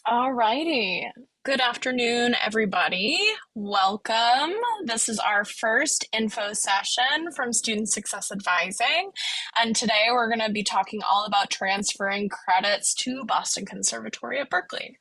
Alrighty. Good afternoon, everybody. Welcome. This is our first info session from Student Success Advising. And today we're going to be talking all about transferring credits to Boston Conservatory at Berklee.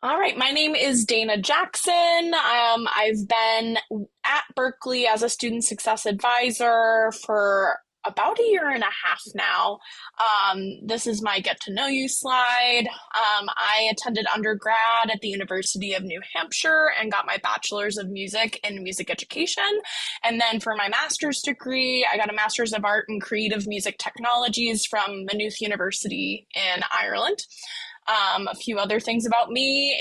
All right, my name is Dayna Jackson. I've been at Berklee as a student success advisor for about a year and a half now. This is my get to know you slide. I attended undergrad at the University of New Hampshire and got my bachelor's of music in music education. And then for my master's degree, I got a master's of art and creative music technologies from Maynooth University in Ireland. A few other things about me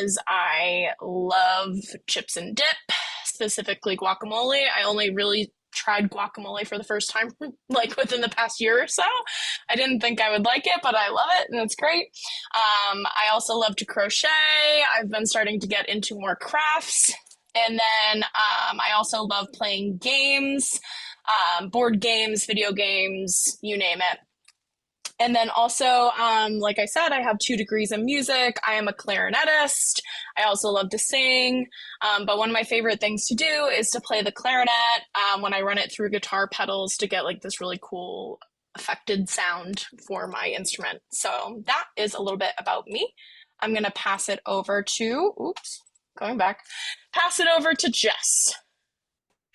is I love chips and dip, specifically guacamole. I only really tried guacamole for the first time like within the past year or so. I didn't think I would like it, but I love it and it's great. I also love to crochet. I've been starting to get into more crafts. And then I also love playing games, board games, video games, you name it. And then also, like I said, I have 2 degrees in music. I am a clarinetist. I also love to sing. But one of my favorite things to do is to play the clarinet when I run it through guitar pedals to get like this really cool affected sound for my instrument. So that is a little bit about me. I'm going to pass it over to, pass it over to Jess.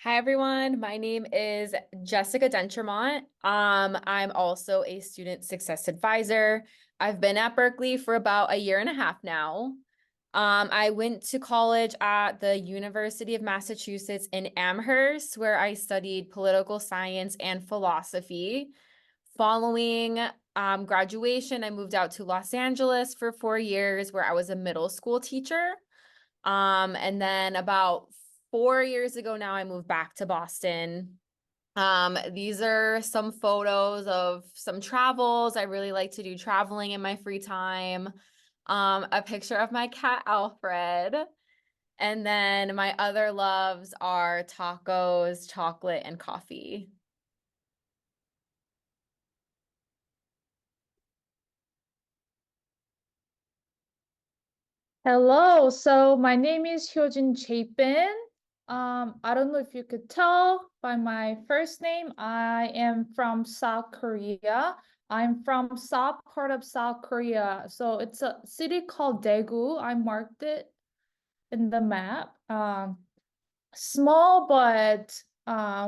Hi everyone, my name is Jessica Dentremont. I'm also a student success advisor. I've been at Berklee for about a year and a half now. I went to college at the University of Massachusetts in Amherst, where I studied political science and philosophy. Following graduation, I moved out to Los Angeles for 4 years, where I was a middle school teacher. And then about 4 years ago now, I moved back to Boston. These are some photos of some travels. I really like to do traveling in my free time. A picture of my cat, Alfred. And then my other loves are tacos, chocolate, and coffee. Hello, so my name is HyoJin Chapin. I don't know if you could tell by my first name, I am from South Korea. I'm from south part of South Korea. So it's a city called Daegu. I marked it in the map. Small, but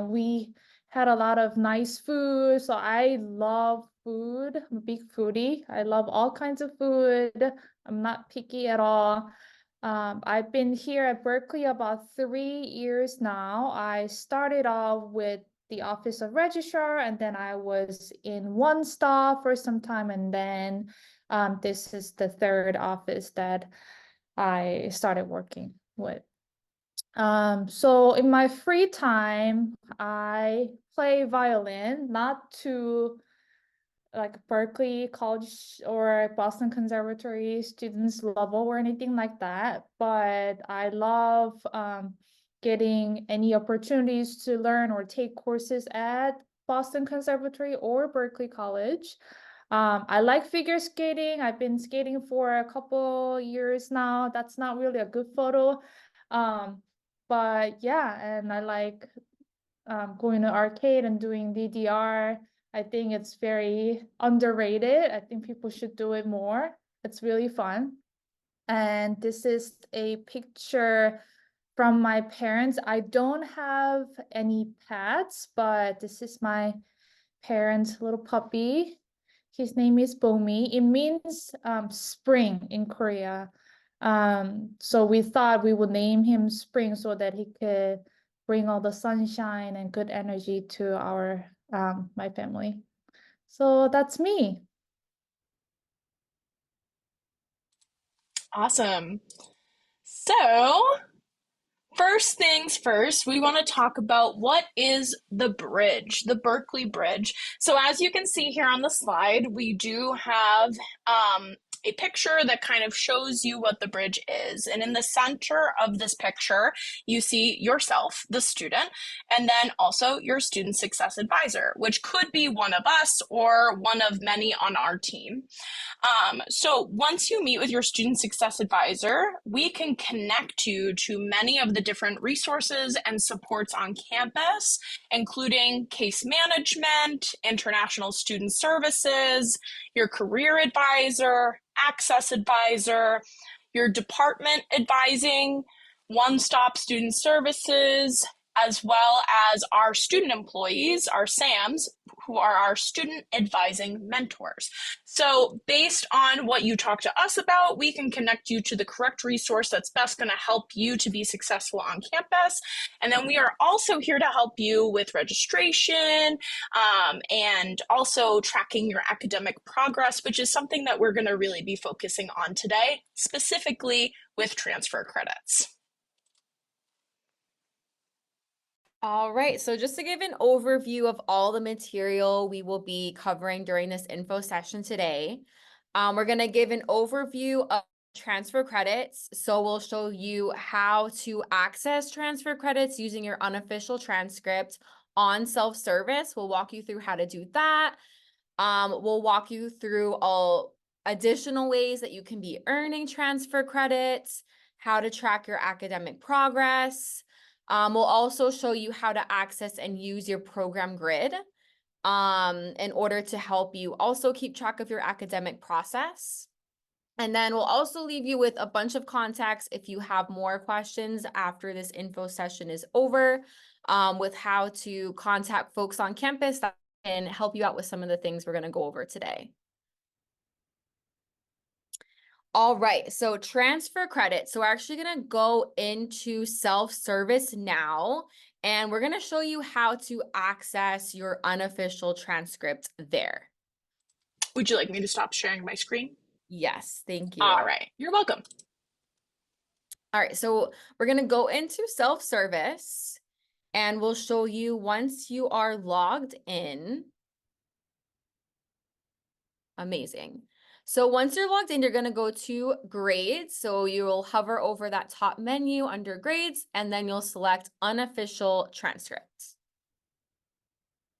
we had a lot of nice food. So I love food. I'm a big foodie. I love all kinds of food. I'm not picky at all. I've been here at Berklee about 3 years now. I started off with the Office of Registrar, and then I was in one stop for some time, and then this is the third office that I started working with. So in my free time, I play violin, not to like Berklee College or Boston Conservatory students level or anything like that, but I love getting any opportunities to learn or take courses at Boston Conservatory or Berklee College. I like figure skating. I've been skating for a couple years now. That's not really a good photo. But yeah, and I like going to arcade and doing DDR. I think it's very underrated. I think people should do it more. It's really fun. And this is a picture from my parents. I don't have any pets, but this is my parents' little puppy. His name is Bomi. It means spring in Korea. So we thought we would name him Spring so that he could bring all the sunshine and good energy to our my family. So that's me. Awesome. So, first things first, we want to talk about what is the bridge, the Berklee Bridge. So as you can see here on the slide, we do have a picture that kind of shows you what the bridge is. And in the center of this picture, you see yourself, the student, and then also your student success advisor, which could be one of us or one of many on our team. So once you meet with your student success advisor, we can connect you to many of the different resources and supports on campus, including case management, international student services, your career advisor, access advisor, your department advising, one-stop student services, as well as our student employees, our SAMs, who are our student advising mentors. So based on what you talk to us about, we can connect you to the correct resource that's best going to help you to be successful on campus. And then we are also here to help you with registration and also tracking your academic progress, which is something that we're going to really be focusing on today, specifically with transfer credits. All right, so just to give an overview of all the material we will be covering during this info session today, we're going to give an overview of transfer credits. So we'll show you how to access transfer credits using your unofficial transcript on self-service. We'll walk you through how to do that. We'll walk you through all additional ways that you can be earning transfer credits, how to track your academic progress. We'll also show you how to access and use your program grid in order to help you also keep track of your academic process. And then we'll also leave you with a bunch of contacts if you have more questions after this info session is over, with how to contact folks on campus that can help you out with some of the things we're going to go over today. All right, so transfer credit. So we're actually going to go into self-service now, and we're going to show you how to access your unofficial transcript there. Would you like me to stop sharing my screen? Yes, thank you. All right, you're welcome. All right, so we're going to go into self-service, and we'll show you once you are logged in. Amazing. So once you're logged in, you're going to go to grades. So you will hover over that top menu under grades, and then you'll select unofficial transcripts.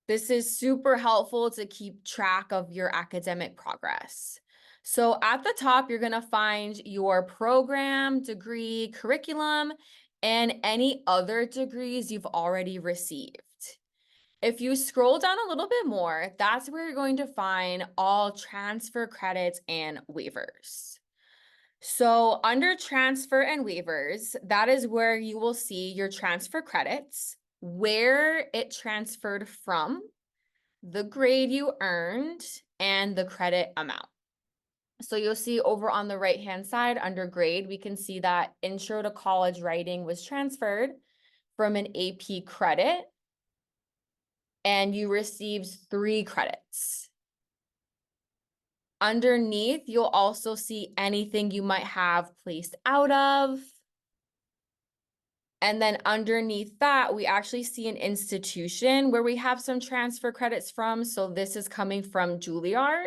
This is super helpful to keep track of your academic progress. So at the top, you're going to find your program, degree, curriculum, and any other degrees you've already received. If you scroll down a little bit more, that's where you're going to find all transfer credits and waivers. So under transfer and waivers, that is where you will see your transfer credits, where it transferred from, the grade you earned, and the credit amount. So you'll see over on the right-hand side under grade, we can see that Intro to College Writing was transferred from an AP credit, and you received 3 credits. Underneath, you'll also see anything you might have placed out of. And then underneath that, we actually see an institution where we have some transfer credits from. So this is coming from Juilliard.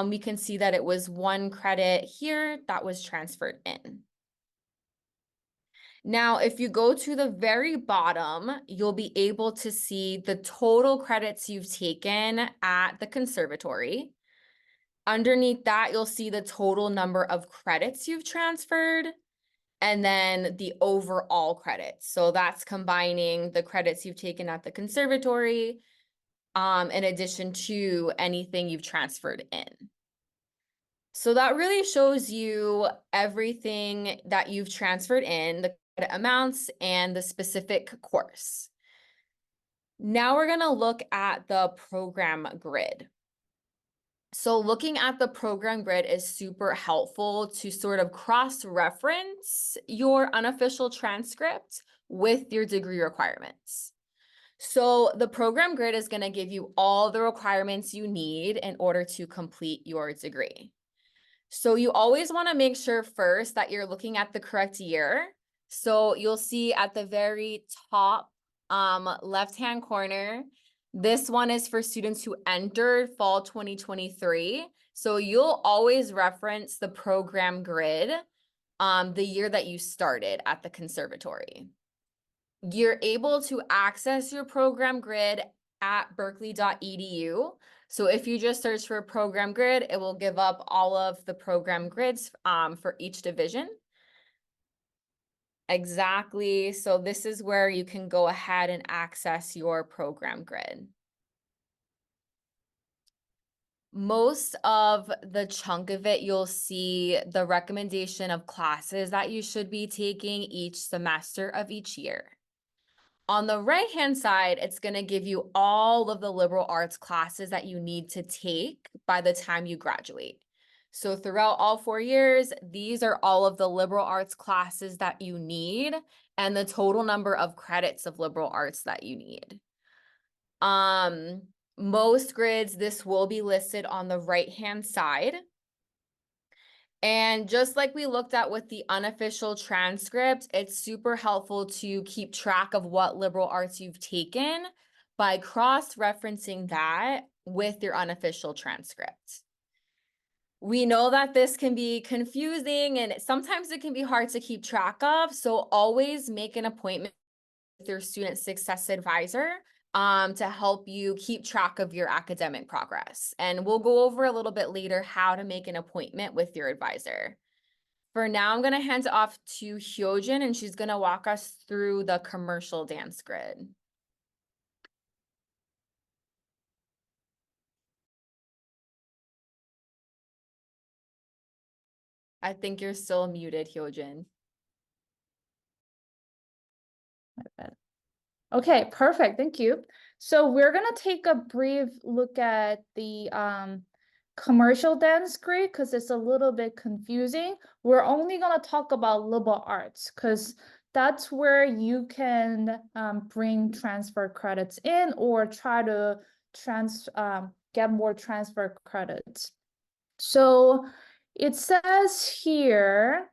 We can see that it was 1 credit here that was transferred in. Now, if you go to the very bottom, you'll be able to see the total credits you've taken at the conservatory. Underneath that, you'll see the total number of credits you've transferred, and then the overall credits. So that's combining the credits you've taken at the conservatory, in addition to anything you've transferred in. So that really shows you everything that you've transferred in, the credit amounts, and the specific course. Now we're going to look at the program grid. So looking at the program grid is super helpful to sort of cross-reference your unofficial transcript with your degree requirements. So the program grid is going to give you all the requirements you need in order to complete your degree. So you always want to make sure first that you're looking at the correct year. So you'll see at the very top left-hand corner, This one is for students who entered fall 2023. So you'll always reference the program grid, the year that you started at the conservatory. You're able to access your program grid at berklee.edu. So if you just search for a program grid, it will give up all of the program grids for each division. Exactly. So this is where you can go ahead and access your program grid. Most of the chunk of it, you'll see the recommendation of classes that you should be taking each semester of each year. On the right-hand side, it's going to give you all of the liberal arts classes that you need to take by the time you graduate. So throughout all 4 years, these are all of the liberal arts classes that you need and the total number of credits of liberal arts that you need. Most grids, this will be listed on the right-hand side. And just like we looked at with the unofficial transcript, it's super helpful to keep track of what liberal arts you've taken by cross-referencing that with your unofficial transcript. We know that this can be confusing and sometimes it can be hard to keep track of, so always make an appointment with your student success advisor to help you keep track of your academic progress. And we'll go over a little bit later how to make an appointment with your advisor. For now, I'm going to hand it off to HyoJin, and she's going to walk us through the commercial dance grid. I think you're still muted, HyoJin. Okay, perfect. Thank you. So we're gonna take a brief look at the commercial dance grid because it's a little bit confusing. We're only gonna talk about liberal arts because that's where you can bring transfer credits in or try to get more transfer credits. So it says here,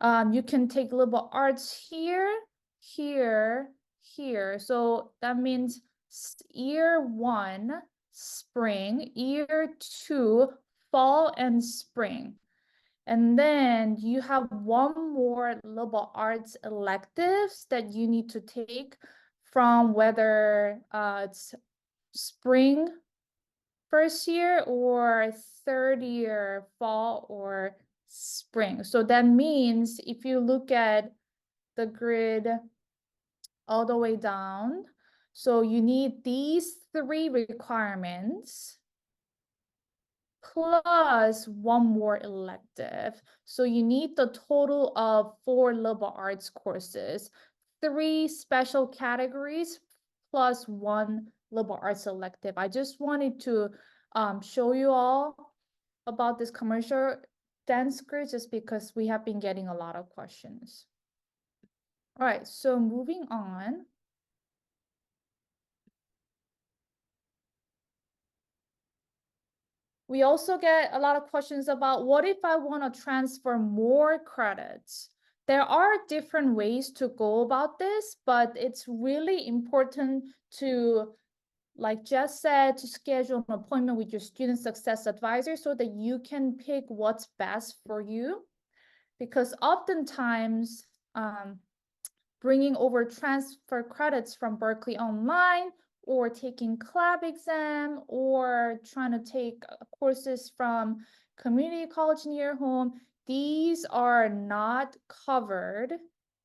you can take liberal arts here, here, here. So that means year 1, spring, year 2, fall and spring. And then you have one more liberal arts electives that you need to take from whether it's spring first year or third year, fall or spring. So that means if you look at the grid all the way down, so you need these 3 requirements plus one more elective. So you need the total of 4 liberal arts courses, 3 special categories plus 1 liberal arts elective. I just wanted to show you all about this commercial dance grid just because we have been getting a lot of questions. All right, so moving on. We also get a lot of questions about what if I want to transfer more credits? There are different ways to go about this, but it's really important to, like Jess said, to schedule an appointment with your student success advisor so that you can pick what's best for you. Because oftentimes, bringing over transfer credits from Berklee Online or taking CLAB exam or trying to take courses from community college near home, these are not covered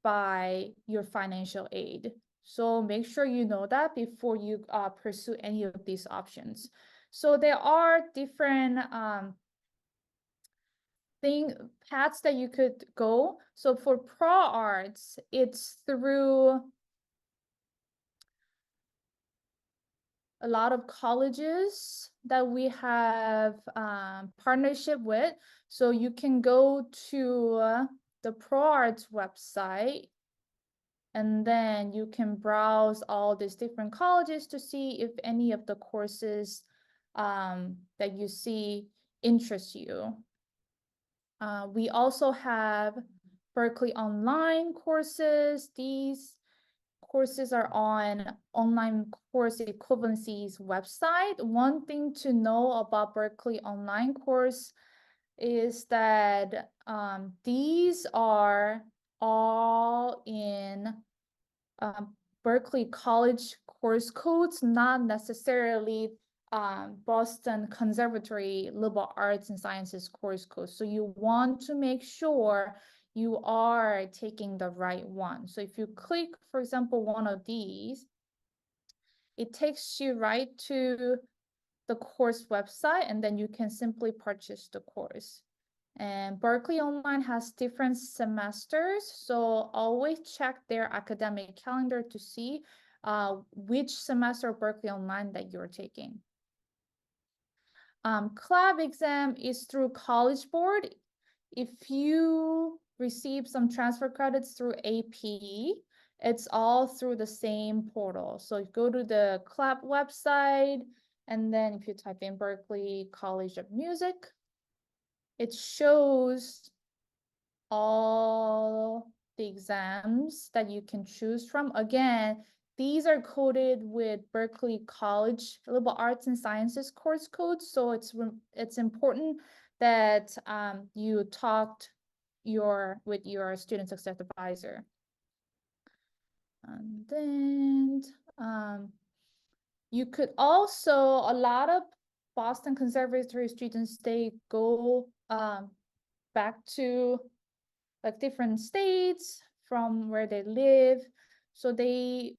by your financial aid. So make sure you know that before you pursue any of these options. So there are different paths that you could go. So for pro arts, it's through a lot of colleges that we have partnership with. So you can go to the pro arts website and then you can browse all these different colleges to see if any of the courses that you see interest you. We also have Berklee Online courses. These courses are on online course equivalency's website. One thing to know about Berklee online course is that these are all in Berklee College course codes, not necessarily Boston Conservatory liberal arts and sciences course codes. So you want to make sure you are taking the right one. So if you click, for example, one of these, it takes you right to the course website, and then you can simply purchase the course. And Berklee Online has different semesters, so always check their academic calendar to see which semester of Berklee Online that you're taking. CLAB exam is through College Board. If you receive some transfer credits through AP, it's all through the same portal. So you go to the CLAB website, and then if you type in Berklee College of Music, it shows all the exams that you can choose from. Again, these are coded with Berklee College Liberal Arts and Sciences course codes, so it's important that you talked with your student success advisor. And then you could also, a lot of Boston Conservatory students, they go back to like different states from where they live. So they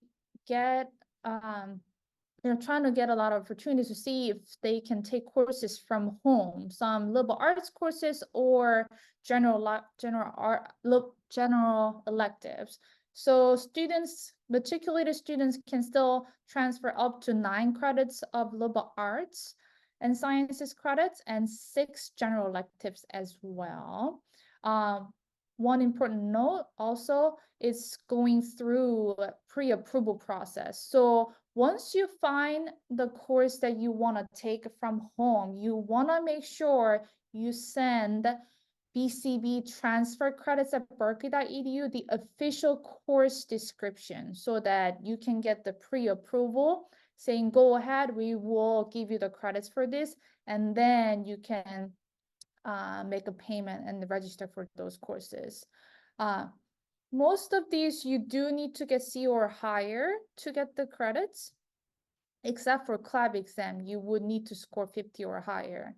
get, they're trying to get a lot of opportunities to see if they can take courses from home, some liberal arts courses or general electives. So students, matriculated students can still transfer up to 9 credits of liberal arts and sciences credits and 6 general electives as well. One important note also is going through pre-approval process. So once you find the course that you want to take from home, you want to make sure you send BCB transfer credits at berklee.edu, the official course description, so that you can get the pre-approval saying, go ahead, we will give you the credits for this, and then you can make a payment and register for those courses. Most of these you do need to get C or higher to get the credits, except for CLAB exam, you would need to score 50 or higher.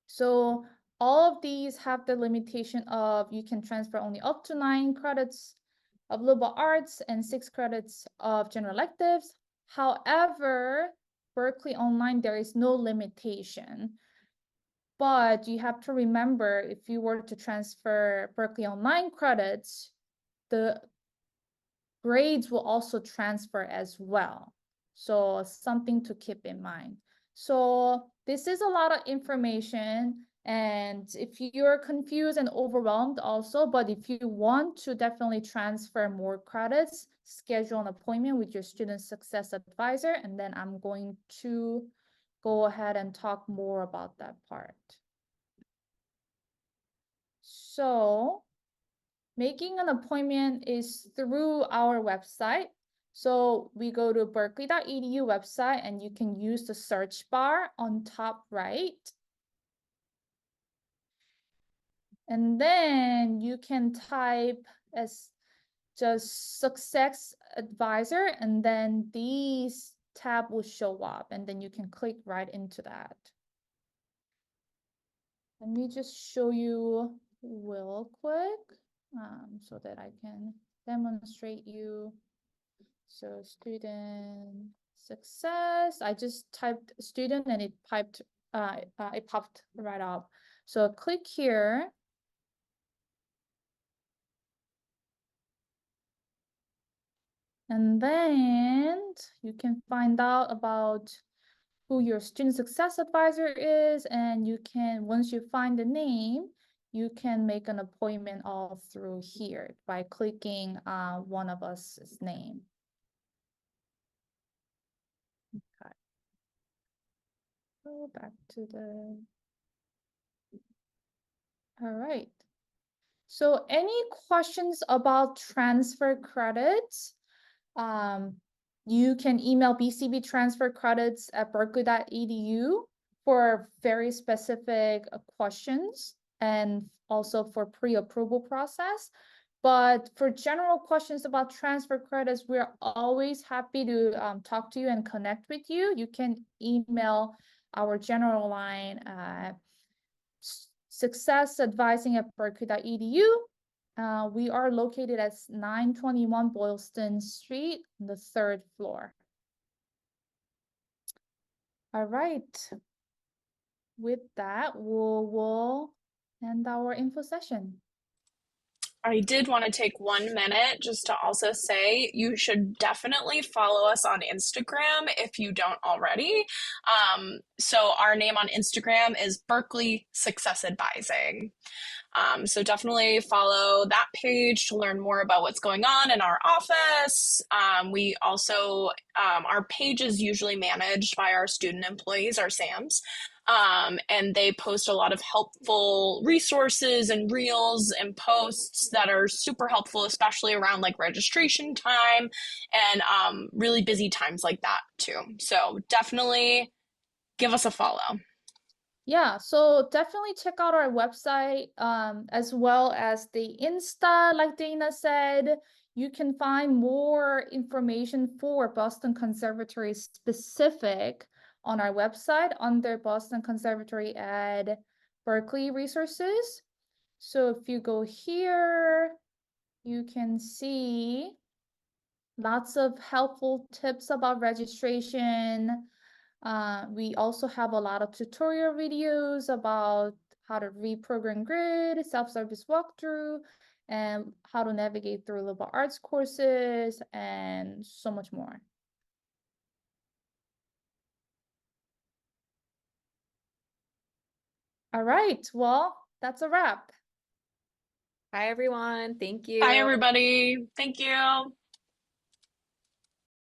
So all of these have the limitation of you can transfer only up to 9 credits of liberal arts and 6 credits of general electives. However, Berklee Online, there is no limitation. But you have to remember, if you were to transfer Berklee Online credits, the grades will also transfer as well. So something to keep in mind. So this is a lot of information. And if you're confused and overwhelmed also, but if you want to definitely transfer more credits, schedule an appointment with your student success advisor, and then I'm going to go ahead and talk more about that part. So making an appointment is through our website. So we go to berklee.edu website, and you can use the search bar on top right. And then you can type as just success advisor, and then these tab will show up, and then you can click right into that. Let me just show you real quick so that I can demonstrate you. So student success, I just typed student and it popped right up. So click here. And then you can find out about who your student success advisor is, and you can, once you find the name, you can make an appointment all through here by clicking one of us's name. Okay. Go back to the, all right. So any questions about transfer credits? You can email bcbtransfercredits@berkeley.edu for very specific questions and also for pre-approval process. But for general questions about transfer credits, we're always happy to talk to you and connect with you. You can email our general line successadvising@berkeley.edu. We are located at 921 Boylston Street, on the 3rd floor. All right. With that, we'll end our info session. I did want to take 1 minute just to also say you should definitely follow us on Instagram if you don't already. So our name on Instagram is Berklee Success Advising. So definitely follow that page to learn more about what's going on in our office. We also, our page is usually managed by our student employees, our SAMs. And they post a lot of helpful resources and reels and posts that are super helpful, especially around like registration time and really busy times like that too. So definitely give us a follow. Yeah, so definitely check out our website, as well as the Insta, like Dayna said. You can find more information for Boston Conservatory specific on our website under Boston Conservatory at Berklee Resources. So if you go here, you can see lots of helpful tips about registration. We also have a lot of tutorial videos about how to reprogram grid, self-service walkthrough, and how to navigate through liberal arts courses, and so much more. All right, well, that's a wrap. Bye, everyone. Thank you. Bye, everybody. Thank you.